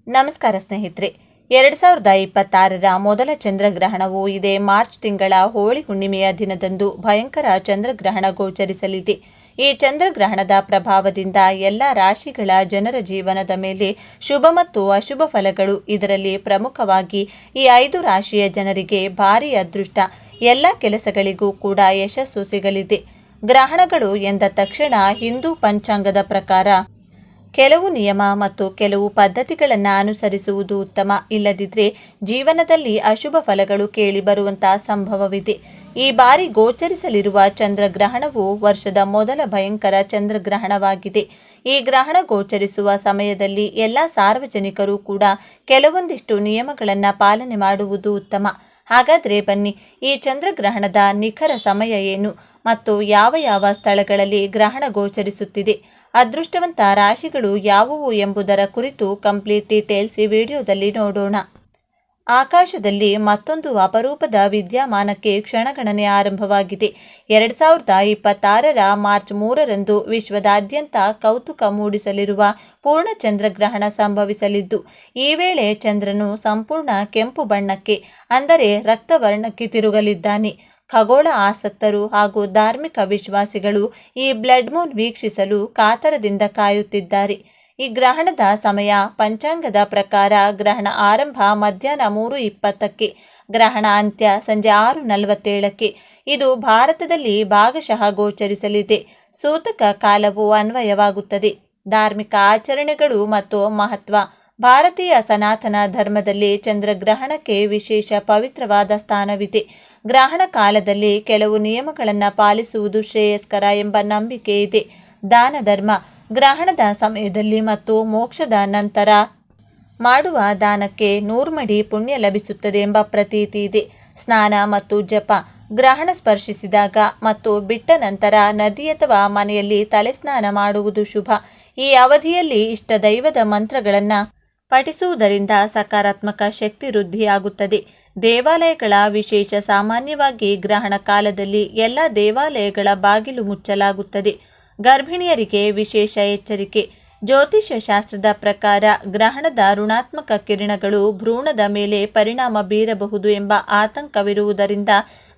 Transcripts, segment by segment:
ನಮಸ್ಕಾರ ಸ್ನೇಹಿತರೆ. 2026ರ ಮೊದಲ ಚಂದ್ರಗ್ರಹಣವು ಇದೇ ಮಾರ್ಚ್ ತಿಂಗಳ ಹೋಳಿ ಹುಣ್ಣಿಮೆಯ ದಿನದಂದು ಭಯಂಕರ ಚಂದ್ರಗ್ರಹಣ ಗೋಚರಿಸಲಿದೆ. ಈ ಚಂದ್ರಗ್ರಹಣದ ಪ್ರಭಾವದಿಂದ ಎಲ್ಲ ರಾಶಿಗಳ ಜನರ ಜೀವನದ ಮೇಲೆ ಶುಭ ಮತ್ತು ಅಶುಭ ಫಲಗಳು. ಇದರಲ್ಲಿ ಪ್ರಮುಖವಾಗಿ ಈ 5 ರಾಶಿಯ ಜನರಿಗೆ ಭಾರೀ ಅದೃಷ್ಟ, ಎಲ್ಲ ಕೆಲಸಗಳಿಗೂ ಕೂಡ ಯಶಸ್ಸು ಸಿಗಲಿದೆ. ಗ್ರಹಣಗಳು ಎಂದ ತಕ್ಷಣ ಹಿಂದೂ ಪಂಚಾಂಗದ ಪ್ರಕಾರ ಕೆಲವು ನಿಯಮ ಮತ್ತು ಕೆಲವು ಪದ್ಧತಿಗಳನ್ನು ಅನುಸರಿಸುವುದು ಉತ್ತಮ. ಇಲ್ಲದಿದ್ದರೆ ಜೀವನದಲ್ಲಿ ಅಶುಭ ಫಲಗಳು ಕೇಳಿ ಬರುವಂತಹ ಸಂಭವವಿದೆ. ಈ ಬಾರಿ ಗೋಚರಿಸಲಿರುವ ಚಂದ್ರಗ್ರಹಣವು ವರ್ಷದ ಮೊದಲ ಭಯಂಕರ ಚಂದ್ರಗ್ರಹಣವಾಗಿದೆ. ಈ ಗ್ರಹಣ ಗೋಚರಿಸುವ ಸಮಯದಲ್ಲಿ ಎಲ್ಲ ಸಾರ್ವಜನಿಕರು ಕೂಡ ಕೆಲವೊಂದಿಷ್ಟು ನಿಯಮಗಳನ್ನು ಪಾಲನೆ ಮಾಡುವುದು ಉತ್ತಮ. ಹಾಗಾದರೆ ಬನ್ನಿ, ಈ ಚಂದ್ರಗ್ರಹಣದ ನಿಖರ ಸಮಯ ಏನು ಮತ್ತು ಯಾವ ಯಾವ ಸ್ಥಳಗಳಲ್ಲಿ ಗ್ರಹಣ ಗೋಚರಿಸುತ್ತಿದೆ, ಅದೃಷ್ಟವಂತ ರಾಶಿಗಳು ಯಾವುವು ಎಂಬುದರ ಕುರಿತು ಕಂಪ್ಲೀಟ್ ಡೀಟೇಲ್ಸ್ ಈ ವಿಡಿಯೋದಲ್ಲಿ ನೋಡೋಣ. ಆಕಾಶದಲ್ಲಿ ಮತ್ತೊಂದು ಅಪರೂಪದ ವಿದ್ಯಮಾನಕ್ಕೆ ಕ್ಷಣಗಣನೆ ಆರಂಭವಾಗಿದೆ. 2026ರ ಮಾರ್ಚ್ 3ರಂದು ವಿಶ್ವದಾದ್ಯಂತ ಕೌತುಕ ಮೂಡಿಸಲಿರುವ ಪೂರ್ಣ ಚಂದ್ರಗ್ರಹಣ ಸಂಭವಿಸಲಿದ್ದು, ಈ ವೇಳೆ ಚಂದ್ರನು ಸಂಪೂರ್ಣ ಕೆಂಪು ಬಣ್ಣಕ್ಕೆ ಅಂದರೆ ರಕ್ತವರ್ಣಕ್ಕೆ ತಿರುಗಲಿದ್ದಾನೆ. ಖಗೋಳ ಆಸಕ್ತರು ಹಾಗೂ ಧಾರ್ಮಿಕ ವಿಶ್ವಾಸಿಗಳು ಈ ಬ್ಲಡ್ ಮೂನ್ ವೀಕ್ಷಿಸಲು ಕಾತರದಿಂದ ಕಾಯುತ್ತಿದ್ದಾರೆ. ಈ ಗ್ರಹಣದ ಸಮಯ ಪಂಚಾಂಗದ ಪ್ರಕಾರ ಗ್ರಹಣ ಆರಂಭ ಮಧ್ಯಾಹ್ನ 3:20ಕ್ಕೆ, ಗ್ರಹಣ ಅಂತ್ಯ ಸಂಜೆ 6:47ಕ್ಕೆ. ಇದು ಭಾರತದಲ್ಲಿ ಭಾಗಶಃ ಗೋಚರಿಸಲಿದೆ. ಸೂತಕ ಕಾಲವು ಅನ್ವಯವಾಗುತ್ತದೆ. ಧಾರ್ಮಿಕ ಆಚರಣೆಗಳು ಮತ್ತು ಮಹತ್ವ. ಭಾರತೀಯ ಸನಾತನ ಧರ್ಮದಲ್ಲಿ ಚಂದ್ರಗ್ರಹಣಕ್ಕೆ ವಿಶೇಷ ಪವಿತ್ರವಾದ ಸ್ಥಾನವಿದೆ. ಗ್ರಹಣ ಕಾಲದಲ್ಲಿ ಕೆಲವು ನಿಯಮಗಳನ್ನು ಪಾಲಿಸುವುದು ಶ್ರೇಯಸ್ಕರ ಎಂಬ ನಂಬಿಕೆ ಇದೆ. ದಾನ ಧರ್ಮ. ಗ್ರಹಣದ ಸಮಯದಲ್ಲಿ ಮತ್ತು ಮೋಕ್ಷದ ನಂತರ ಮಾಡುವ ದಾನಕ್ಕೆ 100 ಮಡಿ ಪುಣ್ಯ ಲಭಿಸುತ್ತದೆ ಎಂಬ ಪ್ರತೀತಿ ಇದೆ. ಸ್ನಾನ ಮತ್ತು ಜಪ. ಗ್ರಹಣ ಸ್ಪರ್ಶಿಸಿದಾಗ ಮತ್ತು ಬಿಟ್ಟ ನಂತರ ನದಿ ಅಥವಾ ಮನೆಯಲ್ಲಿ ತಲೆಸ್ನಾನ ಮಾಡುವುದು ಶುಭ. ಈ ಅವಧಿಯಲ್ಲಿ ಇಷ್ಟ ದೈವದ ಮಂತ್ರಗಳನ್ನು ಪಠಿಸುವುದರಿಂದ ಸಕಾರಾತ್ಮಕ ಶಕ್ತಿ ವೃದ್ಧಿಯಾಗುತ್ತದೆ. ದೇವಾಲಯಗಳ ವಿಶೇಷ. ಸಾಮಾನ್ಯವಾಗಿ ಗ್ರಹಣ ಕಾಲದಲ್ಲಿ ಎಲ್ಲ ದೇವಾಲಯಗಳ ಬಾಗಿಲು ಮುಚ್ಚಲಾಗುತ್ತದೆ. ಗರ್ಭಿಣಿಯರಿಗೆ ವಿಶೇಷ ಎಚ್ಚರಿಕೆ. ಜ್ಯೋತಿಷ್ಯ ಶಾಸ್ತ್ರದ ಪ್ರಕಾರ ಗ್ರಹಣದ ಋಣಾತ್ಮಕ ಕಿರಣಗಳು ಭ್ರೂಣದ ಮೇಲೆ ಪರಿಣಾಮ ಬೀರಬಹುದು ಎಂಬ ಆತಂಕವಿರುವುದರಿಂದ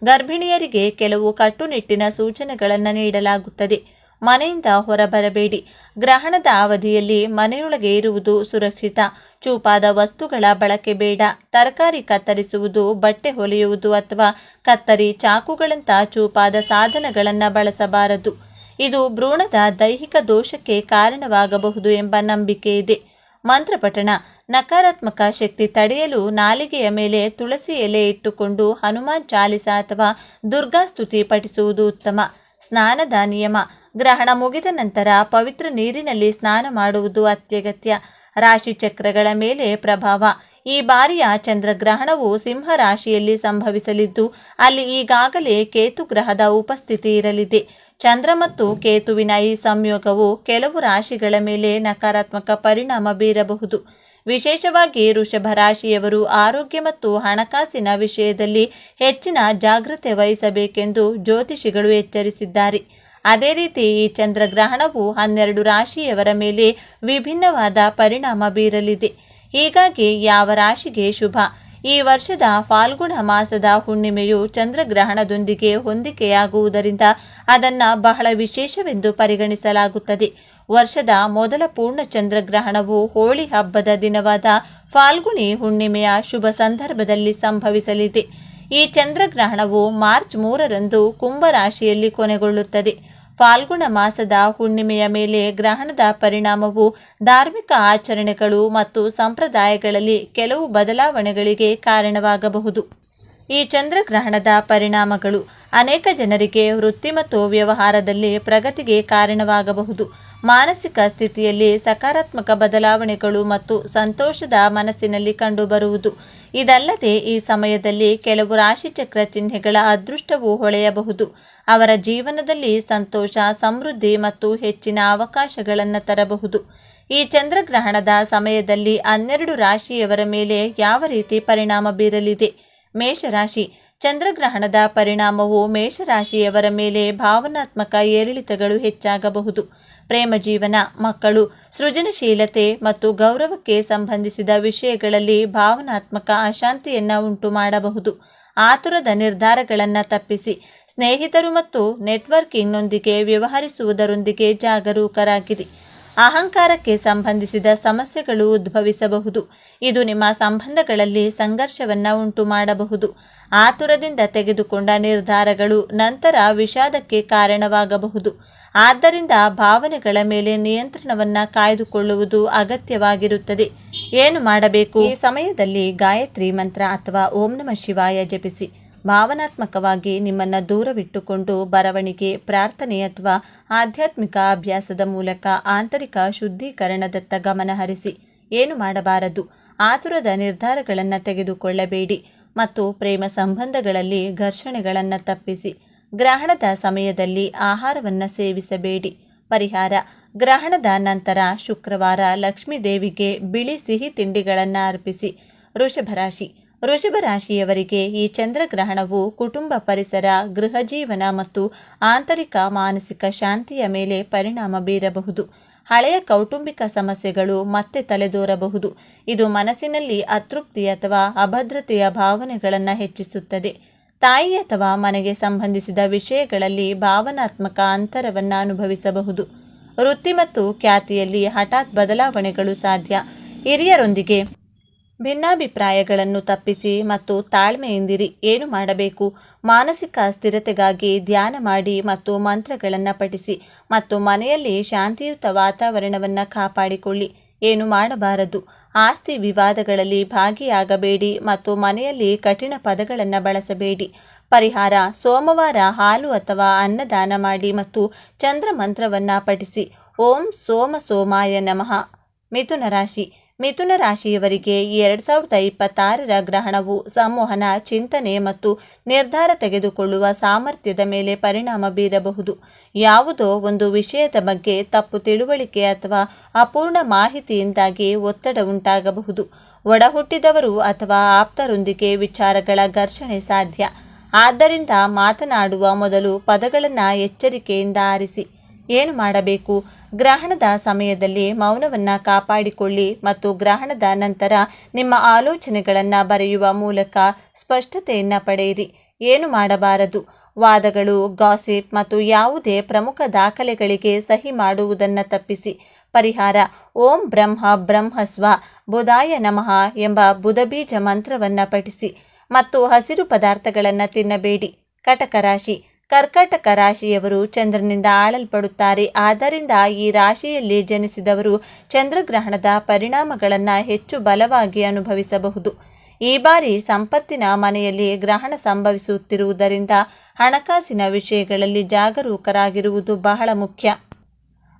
ಗರ್ಭಿಣಿಯರಿಗೆ ಕೆಲವು ಕಟ್ಟುನಿಟ್ಟಿನ ಸೂಚನೆಗಳನ್ನು ನೀಡಲಾಗುತ್ತದೆ. ಮನೆಯಿಂದ ಹೊರಬರಬೇಡಿ. ಗ್ರಹಣದ ಅವಧಿಯಲ್ಲಿ ಮನೆಯೊಳಗೆ ಇರುವುದು ಸುರಕ್ಷಿತ. ಚೂಪಾದ ವಸ್ತುಗಳ ಬಳಕೆ ಬೇಡ. ತರಕಾರಿ ಕತ್ತರಿಸುವುದು, ಬಟ್ಟೆ ಹೊಲಿಯುವುದು ಅಥವಾ ಕತ್ತರಿ ಚಾಕುಗಳಂಥ ಚೂಪಾದ ಸಾಧನಗಳನ್ನು ಬಳಸಬಾರದು. ಇದು ಭ್ರೂಣದ ದೈಹಿಕ ದೋಷಕ್ಕೆ ಕಾರಣವಾಗಬಹುದು ಎಂಬ ನಂಬಿಕೆ ಇದೆ. ಮಂತ್ರಪಠಣ. ನಕಾರಾತ್ಮಕ ಶಕ್ತಿ ತಡೆಯಲು ನಾಲಿಗೆಯ ಮೇಲೆ ತುಳಸಿ ಎಲೆ ಇಟ್ಟುಕೊಂಡು ಹನುಮಾನ್ ಚಾಲಿಸ ಅಥವಾ ದುರ್ಗಾಸ್ತುತಿ ಪಠಿಸುವುದು ಉತ್ತಮ. ಸ್ನಾನದ ನಿಯಮ. ಗ್ರಹಣ ಮುಗಿದ ನಂತರ ಪವಿತ್ರ ನೀರಿನಲ್ಲಿ ಸ್ನಾನ ಮಾಡುವುದು ಅತ್ಯಗತ್ಯ. ರಾಶಿ ಚಕ್ರಗಳ ಮೇಲೆ ಪ್ರಭಾವ. ಈ ಬಾರಿಯ ಚಂದ್ರಗ್ರಹಣವು ಸಿಂಹ ರಾಶಿಯಲ್ಲಿ ಸಂಭವಿಸಲಿದ್ದು, ಅಲ್ಲಿ ಈಗಾಗಲೇ ಕೇತು ಗ್ರಹದ ಉಪಸ್ಥಿತಿ ಇರಲಿದೆ. ಚಂದ್ರ ಮತ್ತು ಕೇತುವಿನ ಈ ಸಂಯೋಗವು ಕೆಲವು ರಾಶಿಗಳ ಮೇಲೆ ನಕಾರಾತ್ಮಕ ಪರಿಣಾಮ ಬೀರಬಹುದು. ವಿಶೇಷವಾಗಿ ವೃಷಭ ರಾಶಿಯವರು ಆರೋಗ್ಯ ಮತ್ತು ಹಣಕಾಸಿನ ವಿಷಯದಲ್ಲಿ ಹೆಚ್ಚಿನ ಜಾಗೃತೆ ವಹಿಸಬೇಕೆಂದು ಜ್ಯೋತಿಷಿಗಳು ಎಚ್ಚರಿಸಿದ್ದಾರೆ. ಅದೇ ರೀತಿ ಈ ಚಂದ್ರಗ್ರಹಣವು 12 ರಾಶಿಯವರ ಮೇಲೆ ವಿಭಿನ್ನವಾದ ಪರಿಣಾಮ ಬೀರಲಿದೆ. ಹೀಗಾಗಿ ಯಾವ ರಾಶಿಗೆ ಶುಭ? ಈ ವರ್ಷದ ಫಾಲ್ಗುಣ ಮಾಸದ ಹುಣ್ಣಿಮೆಯು ಚಂದ್ರಗ್ರಹಣದೊಂದಿಗೆ ಹೊಂದಿಕೆಯಾಗುವುದರಿಂದ ಅದನ್ನು ಬಹಳ ವಿಶೇಷವೆಂದು ಪರಿಗಣಿಸಲಾಗುತ್ತದೆ. ವರ್ಷದ ಮೊದಲ ಪೂರ್ಣ ಚಂದ್ರಗ್ರಹಣವು ಹೋಳಿ ಹಬ್ಬದ ದಿನವಾದ ಫಾಲ್ಗುಣಿ ಹುಣ್ಣಿಮೆಯ ಶುಭ ಸಂದರ್ಭದಲ್ಲಿ ಸಂಭವಿಸಲಿದೆ. ಈ ಚಂದ್ರಗ್ರಹಣವು ಮಾರ್ಚ್ 3ರಂದು ಕುಂಭ ರಾಶಿಯಲ್ಲಿ ಕೊನೆಗೊಳ್ಳುತ್ತದೆ. ಫಾಲ್ಗುಣ ಮಾಸದ ಹುಣ್ಣಿಮೆಯ ಮೇಲೆ ಗ್ರಹಣದ ಪರಿಣಾಮವು ಧಾರ್ಮಿಕ ಆಚರಣೆಗಳು ಮತ್ತು ಸಂಪ್ರದಾಯಗಳಲ್ಲಿ ಕೆಲವು ಬದಲಾವಣೆಗಳಿಗೆ ಕಾರಣವಾಗಬಹುದು. ಈ ಚಂದ್ರಗ್ರಹಣದ ಪರಿಣಾಮಗಳು ಅನೇಕ ಜನರಿಗೆ ವೃತ್ತಿ ಮತ್ತು ವ್ಯವಹಾರದಲ್ಲಿ ಪ್ರಗತಿಗೆ ಕಾರಣವಾಗಬಹುದು. ಮಾನಸಿಕ ಸ್ಥಿತಿಯಲ್ಲಿ ಸಕಾರಾತ್ಮಕ ಬದಲಾವಣೆಗಳು ಮತ್ತು ಸಂತೋಷದ ಮನಸ್ಸಿನಲ್ಲಿ ಕಂಡುಬರುವುದು. ಇದಲ್ಲದೆ ಈ ಸಮಯದಲ್ಲಿ ಕೆಲವು ರಾಶಿಚಕ್ರ ಚಿಹ್ನೆಗಳ ಅದೃಷ್ಟವು ಹೊಳೆಯಬಹುದು. ಅವರ ಜೀವನದಲ್ಲಿ ಸಂತೋಷ, ಸಮೃದ್ಧಿ ಮತ್ತು ಹೆಚ್ಚಿನ ಅವಕಾಶಗಳನ್ನು ತರಬಹುದು. ಈ ಚಂದ್ರಗ್ರಹಣದ ಸಮಯದಲ್ಲಿ 12 ರಾಶಿಯವರ ಮೇಲೆ ಯಾವ ರೀತಿ ಪರಿಣಾಮ ಬೀರಲಿದೆ? ಮೇಷರಾಶಿ. ಚಂದ್ರಗ್ರಹಣದ ಪರಿಣಾಮವು ಮೇಷರಾಶಿಯವರ ಮೇಲೆ ಭಾವನಾತ್ಮಕ ಏರಿಳಿತಗಳು ಹೆಚ್ಚಾಗಬಹುದು. ಪ್ರೇಮ ಜೀವನ, ಮಕ್ಕಳು, ಸೃಜನಶೀಲತೆ ಮತ್ತು ಗೌರವಕ್ಕೆ ಸಂಬಂಧಿಸಿದ ವಿಷಯಗಳಲ್ಲಿ ಭಾವನಾತ್ಮಕ ಅಶಾಂತಿಯನ್ನು ಉಂಟು ಮಾಡಬಹುದು. ಆತುರದ ನಿರ್ಧಾರಗಳನ್ನು ತಪ್ಪಿಸಿ ಸ್ನೇಹಿತರು ಮತ್ತು ನೆಟ್ವರ್ಕಿಂಗ್ನೊಂದಿಗೆ ವ್ಯವಹರಿಸುವುದರೊಂದಿಗೆ ಜಾಗರೂಕರಾಗಿರಿ. ಅಹಂಕಾರಕ್ಕೆ ಸಂಬಂಧಿಸಿದ ಸಮಸ್ಯೆಗಳು ಉದ್ಭವಿಸಬಹುದು. ಇದು ನಿಮ್ಮ ಸಂಬಂಧಗಳಲ್ಲಿ ಸಂಘರ್ಷವನ್ನು ಉಂಟು ಮಾಡಬಹುದು. ಆತುರದಿಂದ ತೆಗೆದುಕೊಂಡ ನಿರ್ಧಾರಗಳು ನಂತರ ವಿಷಾದಕ್ಕೆ ಕಾರಣವಾಗಬಹುದು. ಆದ್ದರಿಂದ ಭಾವನೆಗಳ ಮೇಲೆ ನಿಯಂತ್ರಣವನ್ನು ಕಾಯ್ದುಕೊಳ್ಳುವುದು ಅಗತ್ಯವಾಗಿರುತ್ತದೆ. ಏನು ಮಾಡಬೇಕು? ಈ ಸಮಯದಲ್ಲಿ ಗಾಯತ್ರಿ ಮಂತ್ರ ಅಥವಾ ಓಂ ನಮಃ ಶಿವಾಯ ಜಪಿಸಿ. ಭಾವನಾತ್ಮಕವಾಗಿ ನಿಮ್ಮನ್ನು ದೂರವಿಟ್ಟುಕೊಂಡು ಬರವಣಿಗೆ, ಪ್ರಾರ್ಥನೆ ಅಥವಾ ಆಧ್ಯಾತ್ಮಿಕ ಅಭ್ಯಾಸದ ಮೂಲಕ ಆಂತರಿಕ ಶುದ್ಧೀಕರಣದತ್ತ ಗಮನ ಹರಿಸಿ. ಏನು ಮಾಡಬಾರದು? ಆತುರದ ನಿರ್ಧಾರಗಳನ್ನು ತೆಗೆದುಕೊಳ್ಳಬೇಡಿ ಮತ್ತು ಪ್ರೇಮ ಸಂಬಂಧಗಳಲ್ಲಿ ಘರ್ಷಣೆಗಳನ್ನು ತಪ್ಪಿಸಿ. ಗ್ರಹಣದ ಸಮಯದಲ್ಲಿ ಆಹಾರವನ್ನು ಸೇವಿಸಬೇಡಿ. ಪರಿಹಾರ: ಗ್ರಹಣದ ನಂತರ ಶುಕ್ರವಾರ ಲಕ್ಷ್ಮೀ ದೇವಿಗೆ ಬಿಳಿ ಸಿಹಿ ತಿಂಡಿಗಳನ್ನು ಅರ್ಪಿಸಿ. ವೃಷಭ ರಾಶಿ. ವೃಷಭ ರಾಶಿಯವರಿಗೆ ಈ ಚಂದ್ರಗ್ರಹಣವು ಕುಟುಂಬ, ಪರಿಸರ, ಗೃಹಜೀವನ ಮತ್ತು ಆಂತರಿಕ ಮಾನಸಿಕ ಶಾಂತಿಯ ಮೇಲೆ ಪರಿಣಾಮ ಬೀರಬಹುದು. ಹಳೆಯ ಕೌಟುಂಬಿಕ ಸಮಸ್ಯೆಗಳು ಮತ್ತೆ ತಲೆದೋರಬಹುದು. ಇದು ಮನಸ್ಸಿನಲ್ಲಿ ಅತೃಪ್ತಿ ಅಥವಾ ಅಭದ್ರತೆಯ ಭಾವನೆಗಳನ್ನು ಹೆಚ್ಚಿಸುತ್ತದೆ. ತಾಯಿ ಅಥವಾ ಮನೆಗೆ ಸಂಬಂಧಿಸಿದ ವಿಷಯಗಳಲ್ಲಿ ಭಾವನಾತ್ಮಕ ಅಂತರವನ್ನು ಅನುಭವಿಸಬಹುದು. ವೃತ್ತಿ ಮತ್ತು ಖ್ಯಾತಿಯಲ್ಲಿ ಹಠಾತ್ ಬದಲಾವಣೆಗಳು ಸಾಧ್ಯ. ಹಿರಿಯರೊಂದಿಗೆ ಭಿನ್ನಾಭಿಪ್ರಾಯಗಳನ್ನು ತಪ್ಪಿಸಿ ಮತ್ತು ತಾಳ್ಮೆಯಿಂದಿರಿ. ಏನು ಮಾಡಬೇಕು? ಮಾನಸಿಕ ಸ್ಥಿರತೆಗಾಗಿ ಧ್ಯಾನ ಮಾಡಿ ಮತ್ತು ಮಂತ್ರಗಳನ್ನು ಪಠಿಸಿ ಮತ್ತು ಮನೆಯಲ್ಲಿ ಶಾಂತಿಯುತ ವಾತಾವರಣವನ್ನು ಕಾಪಾಡಿಕೊಳ್ಳಿ. ಏನು ಮಾಡಬಾರದು? ಆಸ್ತಿ ವಿವಾದಗಳಲ್ಲಿ ಭಾಗಿಯಾಗಬೇಡಿ ಮತ್ತು ಮನೆಯಲ್ಲಿ ಕಠಿಣ ಪದಗಳನ್ನು ಬಳಸಬೇಡಿ. ಪರಿಹಾರ: ಸೋಮವಾರ ಹಾಲು ಅಥವಾ ಅನ್ನದಾನ ಮಾಡಿ ಮತ್ತು ಚಂದ್ರ ಮಂತ್ರವನ್ನು ಪಠಿಸಿ. ಓಂ ಸೋಮ ಸೋಮಾಯ ನಮಃ. ಮಿಥುನ ರಾಶಿ. ಮಿಥುನ ರಾಶಿಯವರಿಗೆ ಈ 2026ರ ಗ್ರಹಣವು ಸಂವಹನ, ಚಿಂತನೆ ಮತ್ತು ನಿರ್ಧಾರ ತೆಗೆದುಕೊಳ್ಳುವ ಸಾಮರ್ಥ್ಯದ ಮೇಲೆ ಪರಿಣಾಮ ಬೀರಬಹುದು. ಯಾವುದೋ ಒಂದು ವಿಷಯದ ಬಗ್ಗೆ ತಪ್ಪು ತಿಳುವಳಿಕೆ ಅಥವಾ ಅಪೂರ್ಣ ಮಾಹಿತಿಯಿಂದಾಗಿ ಒತ್ತಡ ಉಂಟಾಗಬಹುದು. ಒಡಹುಟ್ಟಿದವರು ಅಥವಾ ಆಪ್ತರೊಂದಿಗೆ ವಿಚಾರಗಳ ಘರ್ಷಣೆ ಸಾಧ್ಯ. ಆದ್ದರಿಂದ ಮಾತನಾಡುವ ಮೊದಲು ಪದಗಳನ್ನು ಎಚ್ಚರಿಕೆಯಿಂದ ಆರಿಸಿ. ಏನು ಮಾಡಬೇಕು? ಗ್ರಹಣದ ಸಮಯದಲ್ಲಿ ಮೌನವನ್ನು ಕಾಪಾಡಿಕೊಳ್ಳಿ ಮತ್ತು ಗ್ರಹಣದ ನಂತರ ನಿಮ್ಮ ಆಲೋಚನೆಗಳನ್ನು ಬರೆಯುವ ಮೂಲಕ ಸ್ಪಷ್ಟತೆಯನ್ನು ಪಡೆಯಿರಿ. ಏನು ಮಾಡಬಾರದು? ವಾದಗಳು, ಗಾಸಿಪ್ ಮತ್ತು ಯಾವುದೇ ಪ್ರಮುಖ ದಾಖಲೆಗಳಿಗೆ ಸಹಿ ಮಾಡುವುದನ್ನು ತಪ್ಪಿಸಿ. ಪರಿಹಾರ: ಓಂ ಬ್ರಹ್ಮ ಬ್ರಹ್ಮಸ್ವ ಬುಧಾಯ ನಮಃ ಎಂಬ ಬುಧಬೀಜ ಮಂತ್ರವನ್ನು ಪಠಿಸಿ ಮತ್ತು ಹಸಿರು ಪದಾರ್ಥಗಳನ್ನು ತಿನ್ನಬೇಡಿ. ಕಟಕ ರಾಶಿ. ಕರ್ಕಾಟಕ ರಾಶಿಯವರು ಚಂದ್ರನಿಂದ ಆಳಲ್ಪಡುತ್ತಾರೆ. ಆದ್ದರಿಂದ ಈ ರಾಶಿಯಲ್ಲಿ ಜನಿಸಿದವರು ಚಂದ್ರಗ್ರಹಣದ ಪರಿಣಾಮಗಳನ್ನು ಹೆಚ್ಚು ಬಲವಾಗಿ ಅನುಭವಿಸಬಹುದು. ಈ ಬಾರಿ ಸಂಪತ್ತಿನ ಮನೆಯಲ್ಲಿ ಗ್ರಹಣ ಸಂಭವಿಸುತ್ತಿರುವುದರಿಂದ ಹಣಕಾಸಿನ ವಿಷಯಗಳಲ್ಲಿ ಜಾಗರೂಕರಾಗಿರುವುದು ಬಹಳ ಮುಖ್ಯ.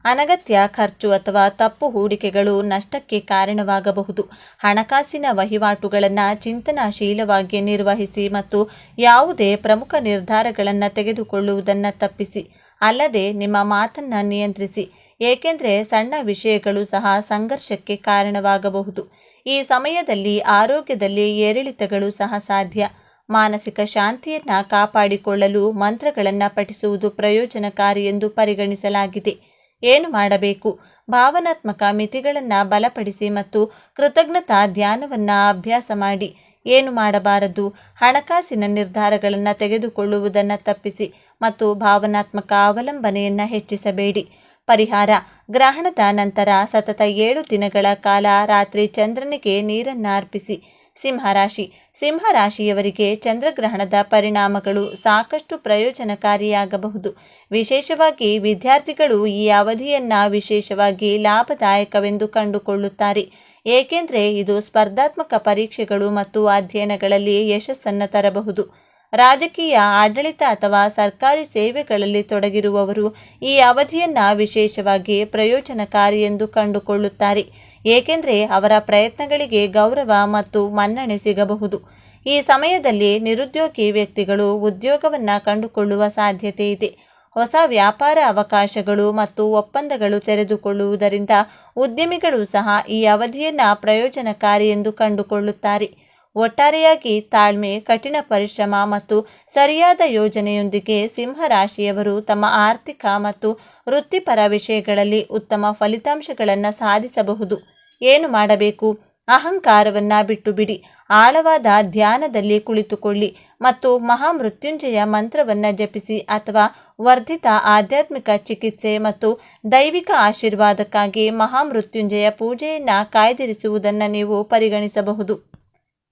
ಅನಗತ್ಯ ಖರ್ಚು ಅಥವಾ ತಪ್ಪು ಹೂಡಿಕೆಗಳು ನಷ್ಟಕ್ಕೆ ಕಾರಣವಾಗಬಹುದು. ಹಣಕಾಸಿನ ವಹಿವಾಟುಗಳನ್ನು ಚಿಂತನಾಶೀಲವಾಗಿ ನಿರ್ವಹಿಸಿ ಮತ್ತು ಯಾವುದೇ ಪ್ರಮುಖ ನಿರ್ಧಾರಗಳನ್ನು ತೆಗೆದುಕೊಳ್ಳುವುದನ್ನು ತಪ್ಪಿಸಿ. ಅಲ್ಲದೆ ನಿಮ್ಮ ಮಾತನ್ನು ನಿಯಂತ್ರಿಸಿ, ಏಕೆಂದರೆ ಸಣ್ಣ ವಿಷಯಗಳು ಸಹ ಸಂಘರ್ಷಕ್ಕೆ ಕಾರಣವಾಗಬಹುದು. ಈ ಸಮಯದಲ್ಲಿ ಆರೋಗ್ಯದಲ್ಲಿ ಏರಿಳಿತಗಳು ಸಹ ಸಾಧ್ಯ. ಮಾನಸಿಕ ಶಾಂತಿಯನ್ನು ಕಾಪಾಡಿಕೊಳ್ಳಲು ಮಂತ್ರಗಳನ್ನು ಪಠಿಸುವುದು ಪ್ರಯೋಜನಕಾರಿ ಎಂದು ಪರಿಗಣಿಸಲಾಗಿದೆ. ಏನು ಮಾಡಬೇಕು? ಭಾವನಾತ್ಮಕ ಮಿತಿಗಳನ್ನು ಬಲಪಡಿಸಿ ಮತ್ತು ಕೃತಜ್ಞತಾ ಧ್ಯಾನವನ್ನು ಅಭ್ಯಾಸ ಮಾಡಿ. ಏನು ಮಾಡಬಾರದು? ಹಣಕಾಸಿನ ನಿರ್ಧಾರಗಳನ್ನು ತೆಗೆದುಕೊಳ್ಳುವುದನ್ನು ತಪ್ಪಿಸಿ ಮತ್ತು ಭಾವನಾತ್ಮಕ ಅವಲಂಬನೆಯನ್ನು ಹೆಚ್ಚಿಸಬೇಡಿ. ಪರಿಹಾರ: ಗ್ರಹಣದ ನಂತರ ಸತತ 7 ದಿನಗಳ ಕಾಲ ರಾತ್ರಿ ಚಂದ್ರನಿಗೆ ನೀರನ್ನು ಅರ್ಪಿಸಿ. ಸಿಂಹರಾಶಿ. ಸಿಂಹರಾಶಿಯವರಿಗೆ ಚಂದ್ರಗ್ರಹಣದ ಪರಿಣಾಮಗಳು ಸಾಕಷ್ಟು ಪ್ರಯೋಜನಕಾರಿಯಾಗಬಹುದು. ವಿಶೇಷವಾಗಿ ವಿದ್ಯಾರ್ಥಿಗಳು ಈ ಅವಧಿಯನ್ನು ವಿಶೇಷವಾಗಿ ಲಾಭದಾಯಕವೆಂದು ಕಂಡುಕೊಳ್ಳುತ್ತಾರೆ, ಏಕೆಂದರೆ ಇದು ಸ್ಪರ್ಧಾತ್ಮಕ ಪರೀಕ್ಷೆಗಳು ಮತ್ತು ಅಧ್ಯಯನಗಳಲ್ಲಿ ಯಶಸ್ಸನ್ನು ತರಬಹುದು. ರಾಜಕೀಯ, ಆಡಳಿತ ಅಥವಾ ಸರ್ಕಾರಿ ಸೇವೆಗಳಲ್ಲಿ ತೊಡಗಿರುವವರು ಈ ಅವಧಿಯನ್ನು ವಿಶೇಷವಾಗಿ ಪ್ರಯೋಜನಕಾರಿ ಎಂದು ಕಂಡುಕೊಳ್ಳುತ್ತಾರೆ, ಏಕೆಂದರೆ ಅವರ ಪ್ರಯತ್ನಗಳಿಗೆ ಗೌರವ ಮತ್ತು ಮನ್ನಣೆ ಸಿಗಬಹುದು. ಈ ಸಮಯದಲ್ಲಿ ನಿರುದ್ಯೋಗಿ ವ್ಯಕ್ತಿಗಳು ಉದ್ಯೋಗವನ್ನು ಕಂಡುಕೊಳ್ಳುವ ಸಾಧ್ಯತೆ ಇದೆ. ಹೊಸ ವ್ಯಾಪಾರ ಅವಕಾಶಗಳು ಮತ್ತು ಒಪ್ಪಂದಗಳು ತೆರೆದುಕೊಳ್ಳುವುದರಿಂದ ಉದ್ಯಮಿಗಳು ಸಹ ಈ ಅವಧಿಯನ್ನು ಪ್ರಯೋಜನಕಾರಿ ಎಂದು ಕಂಡುಕೊಳ್ಳುತ್ತಾರೆ. ಒಟ್ಟಾರೆಯಾಗಿ ತಾಳ್ಮೆ, ಕಠಿಣ ಪರಿಶ್ರಮ ಮತ್ತು ಸರಿಯಾದ ಯೋಜನೆಯೊಂದಿಗೆ ಸಿಂಹರಾಶಿಯವರು ತಮ್ಮ ಆರ್ಥಿಕ ಮತ್ತು ವೃತ್ತಿಪರ ವಿಷಯಗಳಲ್ಲಿ ಉತ್ತಮ ಫಲಿತಾಂಶಗಳನ್ನು ಸಾಧಿಸಬಹುದು. ಏನು ಮಾಡಬೇಕು? ಅಹಂಕಾರವನ್ನು ಬಿಟ್ಟು ಬಿಡಿ, ಆಳವಾದ ಧ್ಯಾನದಲ್ಲಿ ಕುಳಿತುಕೊಳ್ಳಿ ಮತ್ತು ಮಹಾಮೃತ್ಯುಂಜಯ ಮಂತ್ರವನ್ನು ಜಪಿಸಿ ಅಥವಾ ವರ್ಧಿತ ಆಧ್ಯಾತ್ಮಿಕ ಚಿಕಿತ್ಸೆ ಮತ್ತು ದೈವಿಕ ಆಶೀರ್ವಾದಕ್ಕಾಗಿ ಮಹಾಮೃತ್ಯುಂಜಯ ಪೂಜೆಯನ್ನು ಕಾಯ್ದಿರಿಸುವುದನ್ನು ನೀವು ಪರಿಗಣಿಸಬಹುದು.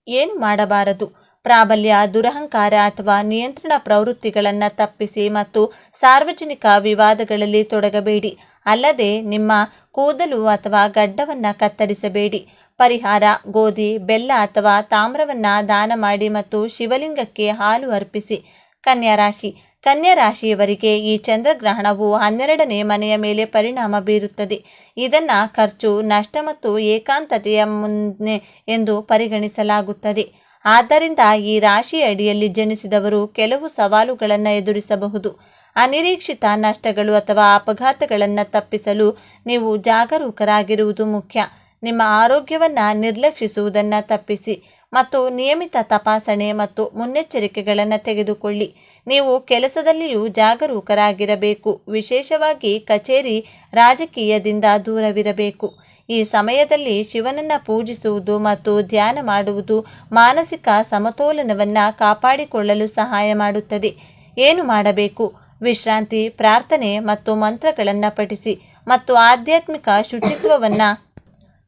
ಏನು ಮಾಡಬಾರದು? ಪ್ರಾಬಲ್ಯ, ದುರಹಂಕಾರ ಅಥವಾ ನಿಯಂತ್ರಣ ಪ್ರವೃತ್ತಿಗಳನ್ನು ತಪ್ಪಿಸಿ ಮತ್ತು ಸಾರ್ವಜನಿಕ ವಿವಾದಗಳಲ್ಲಿ ತೊಡಗಬೇಡಿ. ಅಲ್ಲದೆ ನಿಮ್ಮ ಕೂದಲು ಅಥವಾ ಗಡ್ಡವನ್ನು ಕತ್ತರಿಸಬೇಡಿ. ಪರಿಹಾರ: ಗೋಧಿ, ಬೆಲ್ಲ ಅಥವಾ ತಾಮ್ರವನ್ನು ದಾನ ಮಾಡಿ ಮತ್ತು ಶಿವಲಿಂಗಕ್ಕೆ ಹಾಲು ಅರ್ಪಿಸಿ. ಕನ್ಯಾ ರಾಶಿ. ಕನ್ಯಾ ರಾಶಿಯವರಿಗೆ ಈ ಚಂದ್ರಗ್ರಹಣವು 12ನೇ ಮನೆಯ ಮೇಲೆ ಪರಿಣಾಮ ಬೀರುತ್ತದೆ. ಇದನ್ನು ಖರ್ಚು, ನಷ್ಟ ಮತ್ತು ಏಕಾಂತತೆಯ ಮುನ್ನೆ ಎಂದು ಪರಿಗಣಿಸಲಾಗುತ್ತದೆ. ಆದ್ದರಿಂದ ಈ ರಾಶಿಯ ಅಡಿಯಲ್ಲಿ ಜನಿಸಿದವರು ಕೆಲವು ಸವಾಲುಗಳನ್ನು ಎದುರಿಸಬಹುದು. ಅನಿರೀಕ್ಷಿತ ನಷ್ಟಗಳು ಅಥವಾ ಅಪಘಾತಗಳನ್ನು ತಪ್ಪಿಸಲು ನೀವು ಜಾಗರೂಕರಾಗಿರುವುದು ಮುಖ್ಯ. ನಿಮ್ಮ ಆರೋಗ್ಯವನ್ನು ನಿರ್ಲಕ್ಷಿಸುವುದನ್ನು ತಪ್ಪಿಸಿ ಮತ್ತು ನಿಯಮಿತ ತಪಾಸಣೆ ಮತ್ತು ಮುನ್ನೆಚ್ಚರಿಕೆಗಳನ್ನು ತೆಗೆದುಕೊಳ್ಳಿ. ನೀವು ಕೆಲಸದಲ್ಲಿಯೂ ಜಾಗರೂಕರಾಗಿರಬೇಕು, ವಿಶೇಷವಾಗಿ ಕಚೇರಿ, ರಾಜಕೀಯದಿಂದ ದೂರವಿರಬೇಕು. ಈ ಸಮಯದಲ್ಲಿ ಶಿವನನ್ನು ಪೂಜಿಸುವುದು ಮತ್ತು ಧ್ಯಾನ ಮಾಡುವುದು ಮಾನಸಿಕ ಸಮತೋಲನವನ್ನು ಕಾಪಾಡಿಕೊಳ್ಳಲು ಸಹಾಯ ಮಾಡುತ್ತದೆ. ಏನು ಮಾಡಬೇಕು? ವಿಶ್ರಾಂತಿ, ಪ್ರಾರ್ಥನೆ ಮತ್ತು ಮಂತ್ರಗಳನ್ನು ಪಠಿಸಿ ಮತ್ತು ಆಧ್ಯಾತ್ಮಿಕ ಶುಚಿತ್ವವನ್ನು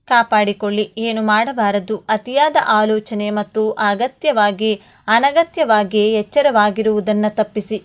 ಕಾಪಾಡಿಕೊಳ್ಳಿ. ಏನು ಮಾಡಬಾರದು? ಅತಿಯಾದ ಆಲೋಚನೆ ಮತ್ತು ಅನಗತ್ಯವಾಗಿ ಎಚ್ಚರವಾಗಿರುವುದನ್ನು ತಪ್ಪಿಸಿ.